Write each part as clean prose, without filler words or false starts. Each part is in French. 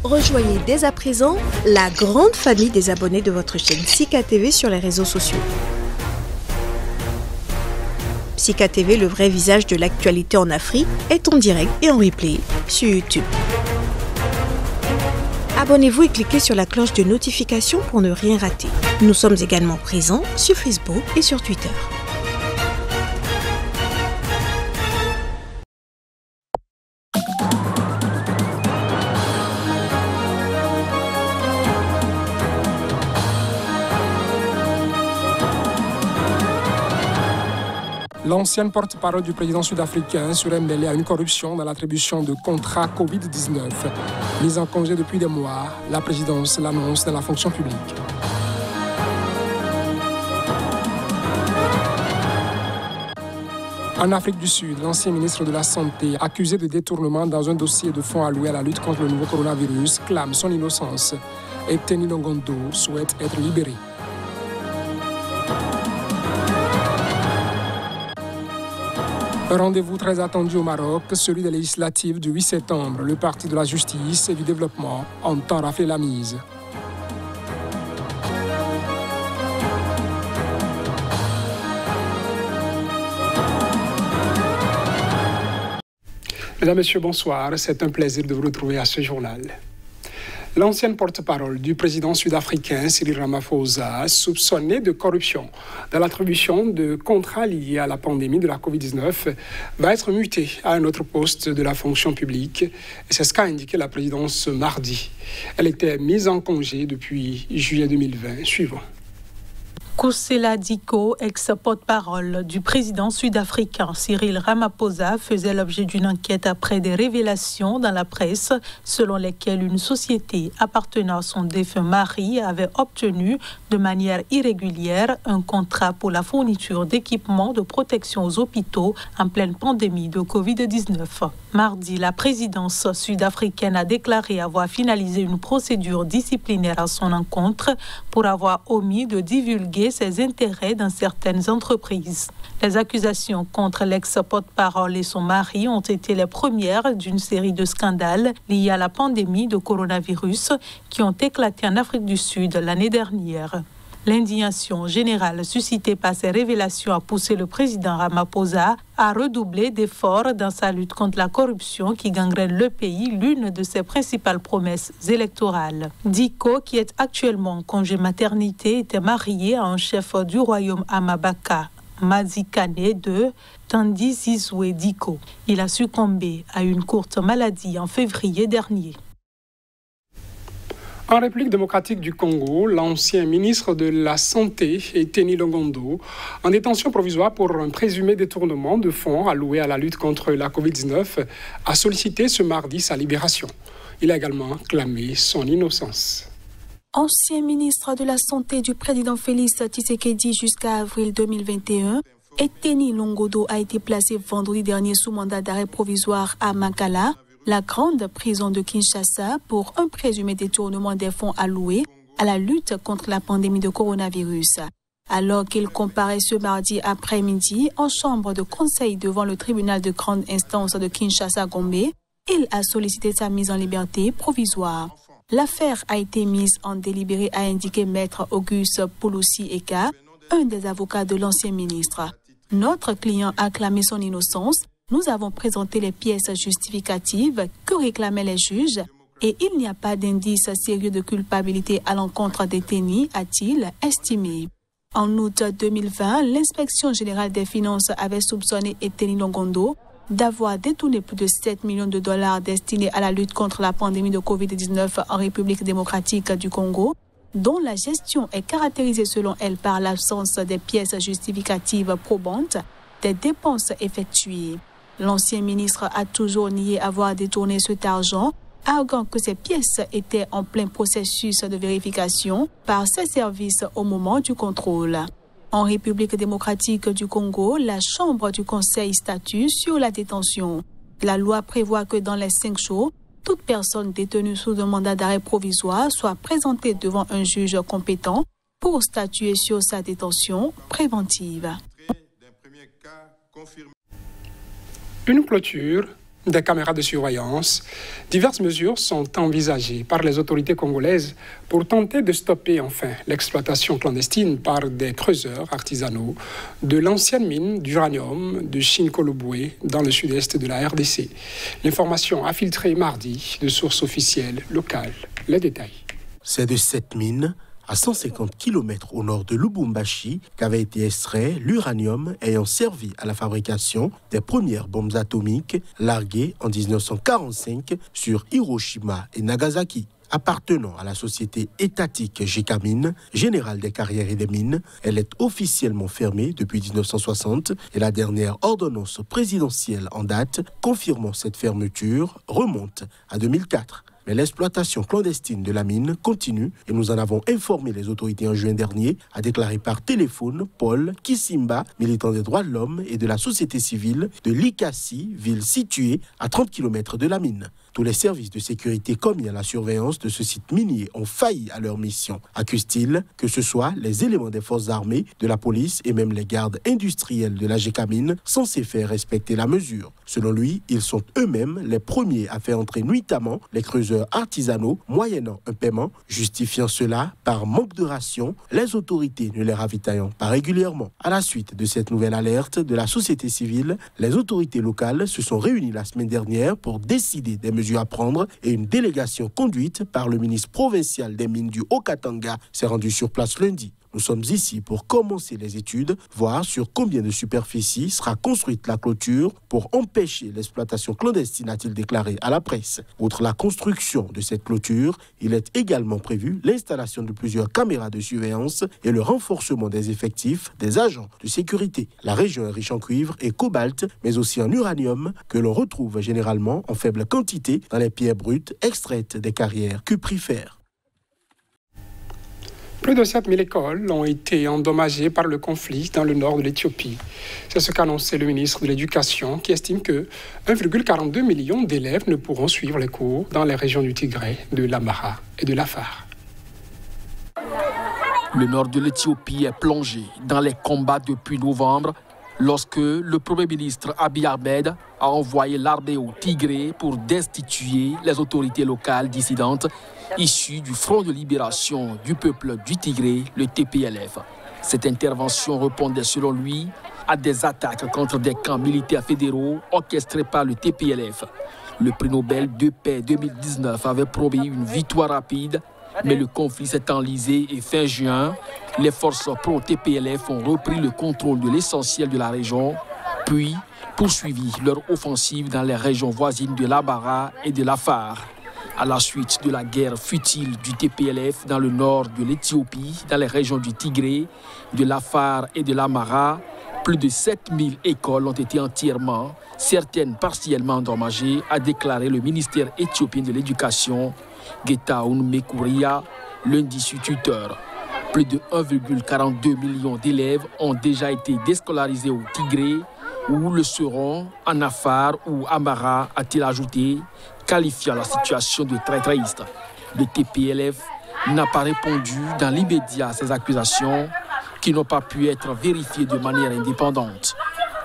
Rejoignez dès à présent la grande famille des abonnés de votre chaîne Sika TV sur les réseaux sociaux. Sika TV, le vrai visage de l'actualité en Afrique, est en direct et en replay sur YouTube. Abonnez-vous et cliquez sur la cloche de notification pour ne rien rater. Nous sommes également présents sur Facebook et sur Twitter. L'ancienne porte-parole du président sud-africain serait mêlée à une corruption dans l'attribution de contrats Covid-19. Mise en congé depuis des mois, la présidence l'annonce dans la fonction publique. En Afrique du Sud, l'ancien ministre de la Santé, accusé de détournement dans un dossier de fonds alloués à la lutte contre le nouveau coronavirus, clame son innocence. Et Teni Longondo souhaite être libéré. Un rendez-vous très attendu au Maroc, celui des législatives du 8 septembre. Le Parti de la Justice et du Développement entend rafler la mise. Mesdames, Messieurs, bonsoir. C'est un plaisir de vous retrouver à ce journal. L'ancienne porte-parole du président sud-africain Cyril Ramaphosa, soupçonnée de corruption dans l'attribution de contrats liés à la pandémie de la Covid-19, va être mutée à un autre poste de la fonction publique. Et c'est ce qu'a indiqué la présidence ce mardi. Elle était mise en congé depuis juillet 2020. Suivant. Kusela Diko, ex-porte-parole du président sud-africain Cyril Ramaphosa, faisait l'objet d'une enquête après des révélations dans la presse selon lesquelles une société appartenant à son défunt mari avait obtenu de manière irrégulière un contrat pour la fourniture d'équipements de protection aux hôpitaux en pleine pandémie de Covid-19. Mardi, la présidence sud-africaine a déclaré avoir finalisé une procédure disciplinaire à son encontre pour avoir omis de divulguer ses intérêts dans certaines entreprises. Les accusations contre l'ex-porte-parole et son mari ont été les premières d'une série de scandales liés à la pandémie de coronavirus qui ont éclaté en Afrique du Sud l'année dernière. L'indignation générale suscitée par ces révélations a poussé le président Ramaphosa à redoubler d'efforts dans sa lutte contre la corruption qui gangrène le pays, l'une de ses principales promesses électorales. Diko, qui est actuellement en congé maternité, était marié à un chef du royaume Amabaka, Mazikane II, Tandi Zizwe Diko. Il a succombé à une courte maladie en février dernier. En République démocratique du Congo, l'ancien ministre de la Santé, Teni Longondo, en détention provisoire pour un présumé détournement de fonds alloués à la lutte contre la Covid-19, a sollicité ce mardi sa libération. Il a également clamé son innocence. Ancien ministre de la Santé du président Félix Tshisekedi jusqu'à avril 2021, Teni Longondo a été placé vendredi dernier sous mandat d'arrêt provisoire à Makala, la grande prison de Kinshasa, pour un présumé détournement des fonds alloués à la lutte contre la pandémie de coronavirus. Alors qu'il comparaît ce mardi après-midi en chambre de conseil devant le tribunal de grande instance de Kinshasa-Gombe, il a sollicité sa mise en liberté provisoire. L'affaire a été mise en délibéré, a indiqué maître Auguste Pouloussi-Eka, un des avocats de l'ancien ministre. Notre client a clamé son innocence. Nous avons présenté les pièces justificatives que réclamaient les juges et il n'y a pas d'indice sérieux de culpabilité à l'encontre des Teni, a-t-il estimé. En août 2020, l'inspection générale des finances avait soupçonné Teni Longondo d'avoir détourné plus de 7 millions de dollars destinés à la lutte contre la pandémie de Covid-19 en République démocratique du Congo, dont la gestion est caractérisée selon elle par l'absence des pièces justificatives probantes des dépenses effectuées. L'ancien ministre a toujours nié avoir détourné cet argent, arguant que ces pièces étaient en plein processus de vérification par ses services au moment du contrôle. En République démocratique du Congo, la Chambre du Conseil statue sur la détention. La loi prévoit que dans les 5 jours, toute personne détenue sous un mandat d'arrêt provisoire soit présentée devant un juge compétent pour statuer sur sa détention préventive. Une clôture des caméras de surveillance. Diverses mesures sont envisagées par les autorités congolaises pour tenter de stopper enfin l'exploitation clandestine par des creuseurs artisanaux de l'ancienne mine d'uranium de Chinkolobwe dans le sud-est de la RDC. L'information a filtré mardi de sources officielles locales. Les détails. C'est de cette mine, à 150 km au nord de Lubumbashi, qu'avait été extrait l'uranium ayant servi à la fabrication des premières bombes atomiques larguées en 1945 sur Hiroshima et Nagasaki. Appartenant à la société étatique Gécamine, Générale des carrières et des mines, elle est officiellement fermée depuis 1960 et la dernière ordonnance présidentielle en date confirmant cette fermeture remonte à 2004. Mais l'exploitation clandestine de la mine continue et nous en avons informé les autorités en juin dernier, a déclaré par téléphone Paul Kisimba, militant des droits de l'homme et de la société civile de Likasi, ville située à 30 km de la mine. Tous les services de sécurité commis à la surveillance de ce site minier ont failli à leur mission, accuse-t-il, que ce soit les éléments des forces armées, de la police et même les gardes industriels de la Gécamine censés faire respecter la mesure. Selon lui, ils sont eux-mêmes les premiers à faire entrer nuitamment les creuseurs artisanaux moyennant un paiement, justifiant cela par manque de ration, les autorités ne les ravitaillant pas régulièrement. À la suite de cette nouvelle alerte de la société civile, les autorités locales se sont réunies la semaine dernière pour décider des mesures à prendre et une délégation conduite par le ministre provincial des mines du Haut-Katanga s'est rendue sur place lundi. Nous sommes ici pour commencer les études, voir sur combien de superficie sera construite la clôture pour empêcher l'exploitation clandestine, a-t-il déclaré à la presse. Outre la construction de cette clôture, il est également prévu l'installation de plusieurs caméras de surveillance et le renforcement des effectifs des agents de sécurité. La région est riche en cuivre et cobalt, mais aussi en uranium, que l'on retrouve généralement en faible quantité dans les pierres brutes extraites des carrières cuprifères. Plus de 7000 écoles ont été endommagées par le conflit dans le nord de l'Éthiopie. C'est ce qu'a annoncé le ministre de l'Éducation, qui estime que 1,42 million d'élèves ne pourront suivre les cours dans les régions du Tigré, de l'Amhara et de l'Afar. Le nord de l'Éthiopie est plongé dans les combats depuis novembre, lorsque le Premier ministre Abiy Ahmed a envoyé l'armée au Tigré pour destituer les autorités locales dissidentes issues du Front de libération du peuple du Tigré, le TPLF. Cette intervention répondait selon lui à des attaques contre des camps militaires fédéraux orchestrés par le TPLF. Le prix Nobel de paix 2019 avait promis une victoire rapide, mais le conflit s'est enlisé et fin juin, les forces pro-TPLF ont repris le contrôle de l'essentiel de la région, puis poursuivi leur offensive dans les régions voisines de l'Amhara et de l'Afar. À la suite de la guerre futile du TPLF dans le nord de l'Éthiopie, dans les régions du Tigré, de l'Afar et de l'Amhara, plus de 7000 écoles ont été entièrement, certaines partiellement endommagées, a déclaré le ministère éthiopien de l'Éducation, Getachew Mekuria, lundi sur Twitter. Plus de 1,42 million d'élèves ont déjà été déscolarisés au Tigré ou le seront en Afar ou Amhara, a-t-il ajouté, qualifiant la situation de très triste. Le TPLF n'a pas répondu dans l'immédiat à ces accusations qui n'ont pas pu être vérifiées de manière indépendante.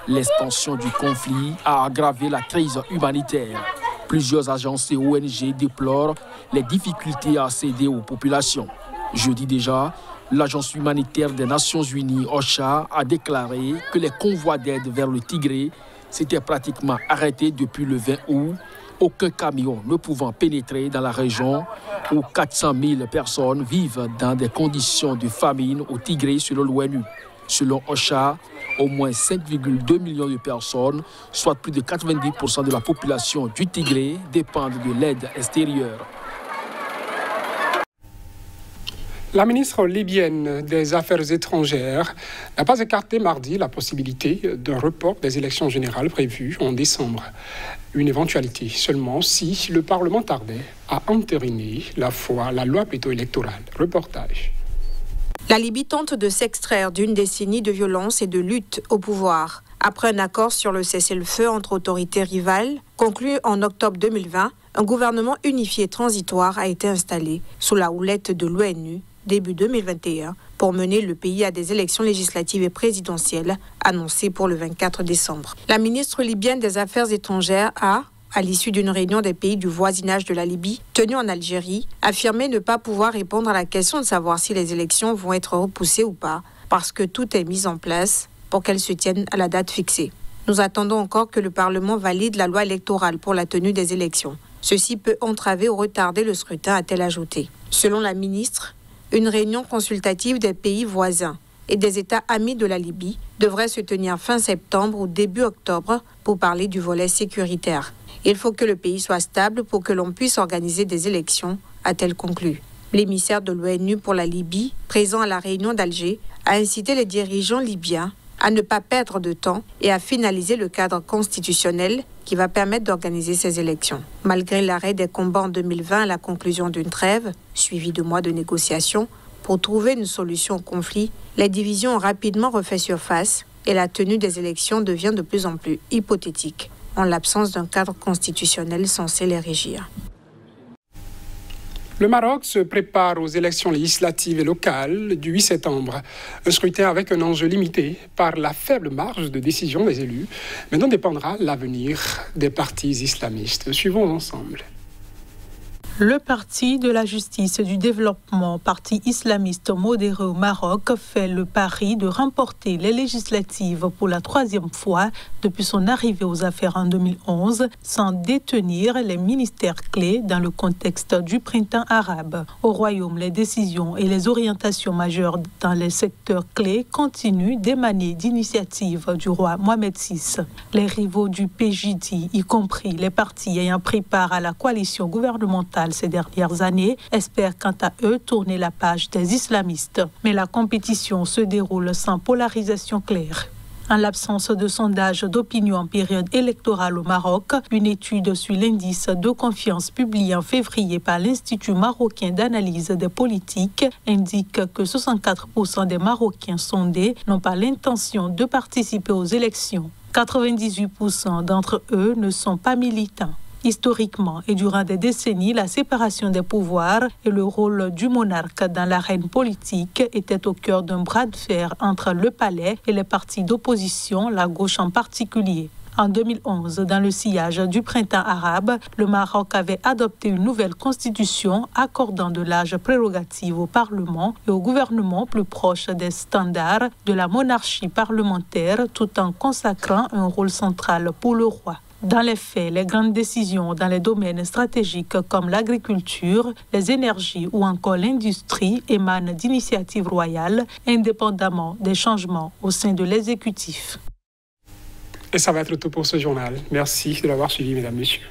L'expansion du conflit a aggravé la crise humanitaire. Plusieurs agences et ONG déplorent les difficultés à accéder aux populations. Jeudi déjà, l'Agence humanitaire des Nations Unies, OCHA, a déclaré que les convois d'aide vers le Tigré s'étaient pratiquement arrêtés depuis le 20 août, aucun camion ne pouvant pénétrer dans la région où 400 000 personnes vivent dans des conditions de famine au Tigré selon l'ONU. Selon OCHA, au moins 5,2 millions de personnes, soit plus de 90% de la population du Tigré, dépendent de l'aide extérieure. La ministre libyenne des Affaires étrangères n'a pas écarté mardi la possibilité d'un report des élections générales prévues en décembre. Une éventualité seulement si le Parlement tardait à entériner la loi électorale. Reportage. La Libye tente de s'extraire d'une décennie de violence et de lutte au pouvoir. Après un accord sur le cessez-le-feu entre autorités rivales, conclu en octobre 2020, un gouvernement unifié transitoire a été installé sous la houlette de l'ONU début 2021 pour mener le pays à des élections législatives et présidentielles annoncées pour le 24 décembre. La ministre libyenne des Affaires étrangères a, à l'issue d'une réunion des pays du voisinage de la Libye, tenue en Algérie, affirmait ne pas pouvoir répondre à la question de savoir si les élections vont être repoussées ou pas, parce que tout est mis en place pour qu'elles se tiennent à la date fixée. Nous attendons encore que le Parlement valide la loi électorale pour la tenue des élections. Ceci peut entraver ou retarder le scrutin, a-t-elle ajouté. Selon la ministre, une réunion consultative des pays voisins et des États amis de la Libye devrait se tenir fin septembre ou début octobre pour parler du volet sécuritaire. Il faut que le pays soit stable pour que l'on puisse organiser des élections, a-t-elle conclu. L'émissaire de l'ONU pour la Libye, présent à la réunion d'Alger, a incité les dirigeants libyens à ne pas perdre de temps et à finaliser le cadre constitutionnel qui va permettre d'organiser ces élections. Malgré l'arrêt des combats en 2020 et la conclusion d'une trêve, suivie de mois de négociations, pour trouver une solution au conflit, les divisions ont rapidement refait surface et la tenue des élections devient de plus en plus hypothétique, en l'absence d'un cadre constitutionnel censé les régir. Le Maroc se prépare aux élections législatives et locales du 8 septembre. Un scrutin avec un enjeu limité par la faible marge de décision des élus, mais dont dépendra l'avenir des partis islamistes. Suivons ensemble. Le Parti de la justice et du développement, parti islamiste modéré au Maroc, fait le pari de remporter les législatives pour la 3e fois depuis son arrivée aux affaires en 2011, sans détenir les ministères clés dans le contexte du printemps arabe. Au Royaume, les décisions et les orientations majeures dans les secteurs clés continuent d'émaner d'initiatives du roi Mohamed VI. Les rivaux du PJD, y compris les partis ayant pris part à la coalition gouvernementale ces dernières années, espèrent quant à eux tourner la page des islamistes. Mais la compétition se déroule sans polarisation claire. En l'absence de sondage d'opinion en période électorale au Maroc, une étude sur l'indice de confiance publiée en février par l'Institut marocain d'analyse des politiques indique que 64% des Marocains sondés n'ont pas l'intention de participer aux élections. 98% d'entre eux ne sont pas militants. Historiquement et durant des décennies, la séparation des pouvoirs et le rôle du monarque dans l'arène politique étaient au cœur d'un bras de fer entre le palais et les partis d'opposition, la gauche en particulier. En 2011, dans le sillage du printemps arabe, le Maroc avait adopté une nouvelle constitution accordant de larges prérogatives au Parlement et au gouvernement plus proche des standards de la monarchie parlementaire tout en consacrant un rôle central pour le roi. Dans les faits, les grandes décisions dans les domaines stratégiques comme l'agriculture, les énergies ou encore l'industrie émanent d'initiatives royales, indépendamment des changements au sein de l'exécutif. Et ça va être tout pour ce journal. Merci de l'avoir suivi, mesdames, messieurs.